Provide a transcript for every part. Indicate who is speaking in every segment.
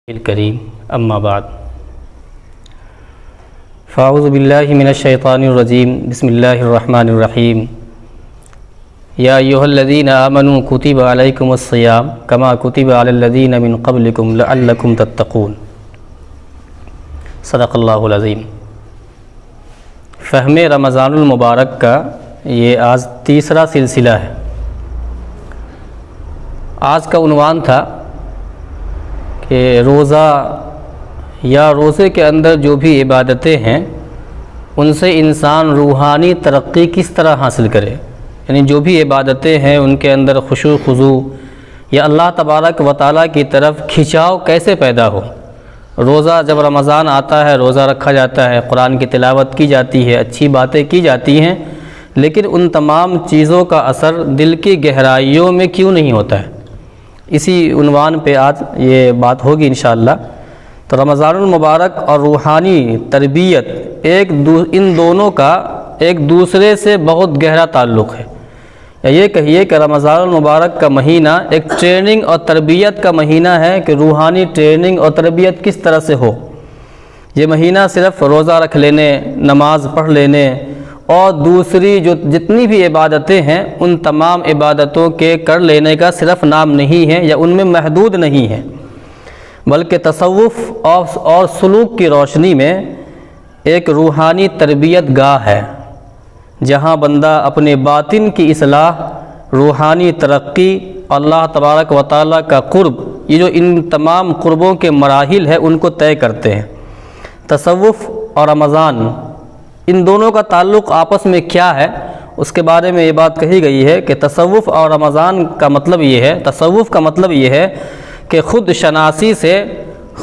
Speaker 1: الکریم اما بعد فاعوذ باللہ من الشیطان الرجیم بسم اللہ الرحمن الرحیم یا ایہا الذین آمنوا کتب علیکم الصیام کما کتب علی الذین من قبلکم لعلکم تتقون۔ صدق اللہ العظیم۔ فہم رمضان المبارک کا یہ آج تیسرا سلسلہ ہے۔ آج کا عنوان تھا کہ روزہ یا روزے کے اندر جو بھی عبادتیں ہیں ان سے انسان روحانی ترقی کس طرح حاصل کرے، یعنی جو بھی عبادتیں ہیں ان کے اندر خشوع خضوع یا اللہ تبارک و تعالیٰ کی طرف کھنچاؤ کیسے پیدا ہو۔ روزہ جب رمضان آتا ہے روزہ رکھا جاتا ہے، قرآن کی تلاوت کی جاتی ہے، اچھی باتیں کی جاتی ہیں، لیکن ان تمام چیزوں کا اثر دل کی گہرائیوں میں کیوں نہیں ہوتا ہے؟ اسی عنوان پہ آج یہ بات ہوگی انشاءاللہ۔ تو رمضان المبارک اور روحانی تربیت ان دونوں کا ایک دوسرے سے بہت گہرا تعلق ہے، یا یہ کہیے کہ رمضان المبارک کا مہینہ ایک ٹریننگ اور تربیت کا مہینہ ہے کہ روحانی ٹریننگ اور تربیت کس طرح سے ہو۔ یہ مہینہ صرف روزہ رکھ لینے، نماز پڑھ لینے اور دوسری جو جتنی بھی عبادتیں ہیں ان تمام عبادتوں کے کر لینے کا صرف نام نہیں ہے یا ان میں محدود نہیں ہے، بلکہ تصوف اور سلوک کی روشنی میں ایک روحانی تربیت گاہ ہے، جہاں بندہ اپنے باطن کی اصلاح، روحانی ترقی، اللہ تبارک و تعالیٰ کا قرب، یہ جو ان تمام قربوں کے مراحل ہیں ان کو طے کرتے ہیں۔ تصوف اور رمضان ان دونوں کا تعلق آپس میں کیا ہے، اس کے بارے میں یہ بات کہی گئی ہے کہ تصوف اور رمضان کا مطلب یہ ہے، تصوف کا مطلب یہ ہے کہ خود شناسی سے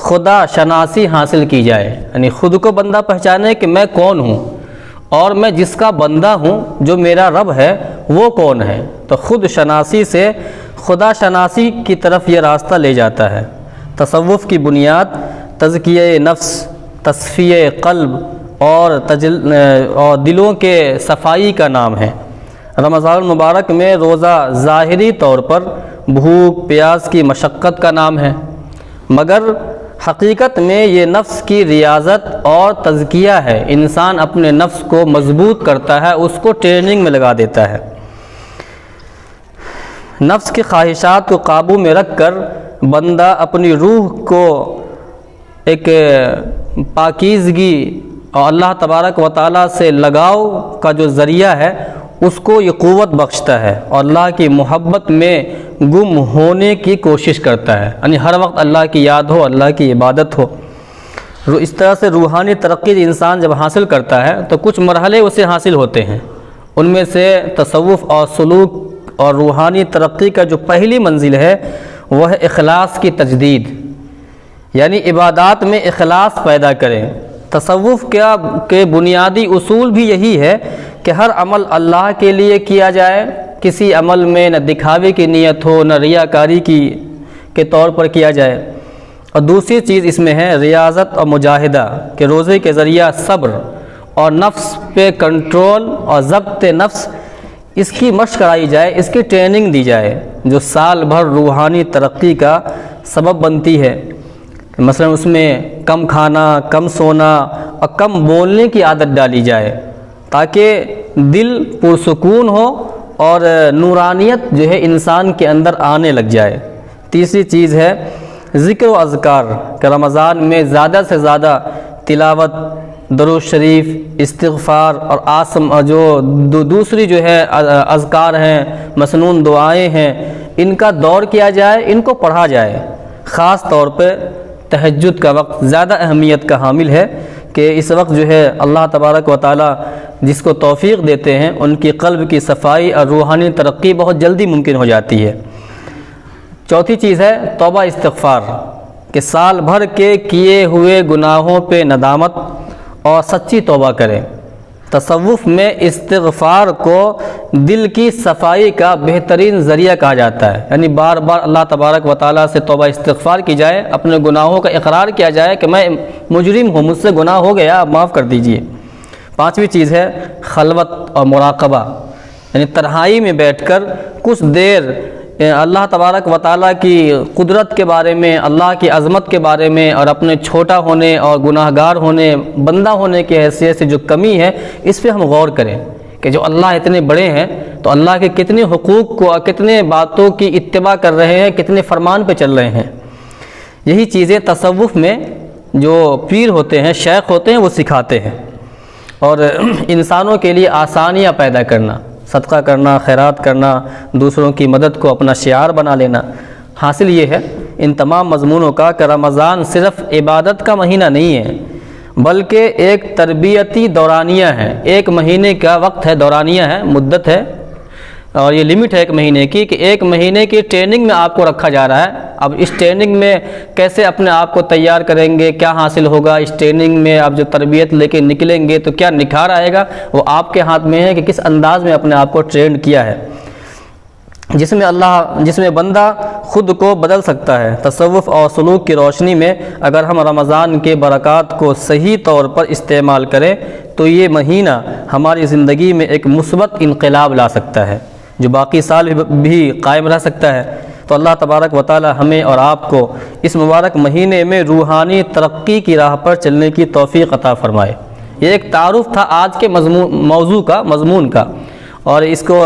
Speaker 1: خدا شناسی حاصل کی جائے، یعنی خود کو بندہ پہچانے کہ میں کون ہوں اور میں جس کا بندہ ہوں، جو میرا رب ہے وہ کون ہے۔ تو خود شناسی سے خدا شناسی کی طرف یہ راستہ لے جاتا ہے۔ تصوف کی بنیاد تزکیہ نفس، تصفیہ قلب اور دلوں کے صفائی کا نام ہے۔ رمضان المبارک میں روزہ ظاہری طور پر بھوک پیاس کی مشقت کا نام ہے، مگر حقیقت میں یہ نفس کی ریاضت اور تزکیہ ہے۔ انسان اپنے نفس کو مضبوط کرتا ہے، اس کو ٹریننگ میں لگا دیتا ہے۔ نفس کی خواہشات کو قابو میں رکھ کر بندہ اپنی روح کو ایک پاکیزگی اور اللہ تبارک و تعالیٰ سے لگاؤ کا جو ذریعہ ہے اس کو یہ قوت بخشتا ہے اور اللہ کی محبت میں گم ہونے کی کوشش کرتا ہے، یعنی ہر وقت اللہ کی یاد ہو، اللہ کی عبادت ہو۔ اس طرح سے روحانی ترقی انسان جب حاصل کرتا ہے تو کچھ مرحلے اسے حاصل ہوتے ہیں، ان میں سے تصوف اور سلوک اور روحانی ترقی کا جو پہلی منزل ہے وہ ہے اخلاص کی تجدید، یعنی عبادات میں اخلاص پیدا کریں۔ تصوف کے بنیادی اصول بھی یہی ہے کہ ہر عمل اللہ کے لیے کیا جائے، کسی عمل میں نہ دکھاوے کی نیت ہو نہ ریاکاری کے طور پر کیا جائے۔ اور دوسری چیز اس میں ہے ریاضت اور مجاہدہ، کہ روزے کے ذریعہ صبر اور نفس پہ کنٹرول اور ضبط نفس اس کی مشق کرائی جائے، اس کی ٹریننگ دی جائے، جو سال بھر روحانی ترقی کا سبب بنتی ہے۔ مثلا اس میں کم کھانا، کم سونا اور کم بولنے کی عادت ڈالی جائے تاکہ دل پرسکون ہو اور نورانیت جو ہے انسان کے اندر آنے لگ جائے۔ تیسری چیز ہے ذکر و اذکار، کہ رمضان میں زیادہ سے زیادہ تلاوت، درود شریف، استغفار اور جو دوسری جو ہے اذکار ہیں، مسنون دعائیں ہیں، ان کا دور کیا جائے، ان کو پڑھا جائے۔ خاص طور پہ تہجد کا وقت زیادہ اہمیت کا حامل ہے کہ اس وقت جو ہے اللہ تبارک و تعالیٰ جس کو توفیق دیتے ہیں ان کی قلب کی صفائی اور روحانی ترقی بہت جلدی ممکن ہو جاتی ہے۔ چوتھی چیز ہے توبہ استغفار، کہ سال بھر کے کیے ہوئے گناہوں پہ ندامت اور سچی توبہ کریں۔ تصوف میں استغفار کو دل کی صفائی کا بہترین ذریعہ کہا جاتا ہے، یعنی بار بار اللہ تبارک و تعالیٰ سے توبہ استغفار کی جائے، اپنے گناہوں کا اقرار کیا جائے کہ میں مجرم ہوں، مجھ سے گناہ ہو گیا، آپ معاف کر دیجئے۔ پانچویں چیز ہے خلوت اور مراقبہ، یعنی تنہائی میں بیٹھ کر کچھ دیر اللہ تبارک و تعالیٰ کی قدرت کے بارے میں، اللہ کی عظمت کے بارے میں، اور اپنے چھوٹا ہونے اور گناہ گار ہونے، بندہ ہونے کی حیثیت سے جو کمی ہے اس پہ ہم غور کریں کہ جو اللہ اتنے بڑے ہیں تو اللہ کے کتنے حقوق کو، کتنے باتوں کی اتباع کر رہے ہیں، کتنے فرمان پہ چل رہے ہیں۔ یہی چیزیں تصوف میں جو پیر ہوتے ہیں، شیخ ہوتے ہیں، وہ سکھاتے ہیں۔ اور انسانوں کے لیے آسانیاں پیدا کرنا، صدقہ کرنا، خیرات کرنا، دوسروں کی مدد کو اپنا شعار بنا لینا، حاصل یہ ہے ان تمام مضمونوں کا کہ رمضان صرف عبادت کا مہینہ نہیں ہے بلکہ ایک تربیتی دورانیہ ہے۔ ایک مہینے کا وقت ہے، دورانیہ ہے، مدت ہے، اور یہ لمٹ ہے ایک مہینے کی، کہ ایک مہینے کی ٹریننگ میں آپ کو رکھا جا رہا ہے۔ اب اس ٹریننگ میں کیسے اپنے آپ کو تیار کریں گے، کیا حاصل ہوگا اس ٹریننگ میں، آپ جو تربیت لے کے نکلیں گے تو کیا نکھار آئے گا، وہ آپ کے ہاتھ میں ہے کہ کس انداز میں اپنے آپ کو ٹرینڈ کیا ہے، جس میں بندہ خود کو بدل سکتا ہے۔ تصوف اور سلوک کی روشنی میں اگر ہم رمضان کے برکات کو صحیح طور پر استعمال کریں تو یہ مہینہ ہماری زندگی میں ایک مثبت انقلاب لا سکتا ہے جو باقی سال بھی قائم رہ سکتا ہے۔ تو اللہ تبارک و تعالی ہمیں اور آپ کو اس مبارک مہینے میں روحانی ترقی کی راہ پر چلنے کی توفیق عطا فرمائے۔ یہ ایک تعارف تھا آج کے مضمون کا، اور اس کو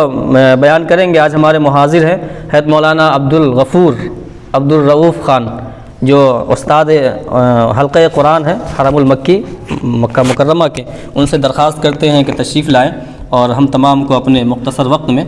Speaker 1: بیان کریں گے۔ آج ہمارے محاضر ہیں حضرت مولانا عبدالرؤوف خان، جو استاد حلقہ قرآن ہیں حرم المکی مکہ مکرمہ کے۔ ان سے درخواست کرتے ہیں کہ تشریف لائیں اور ہم تمام کو اپنے مختصر وقت میں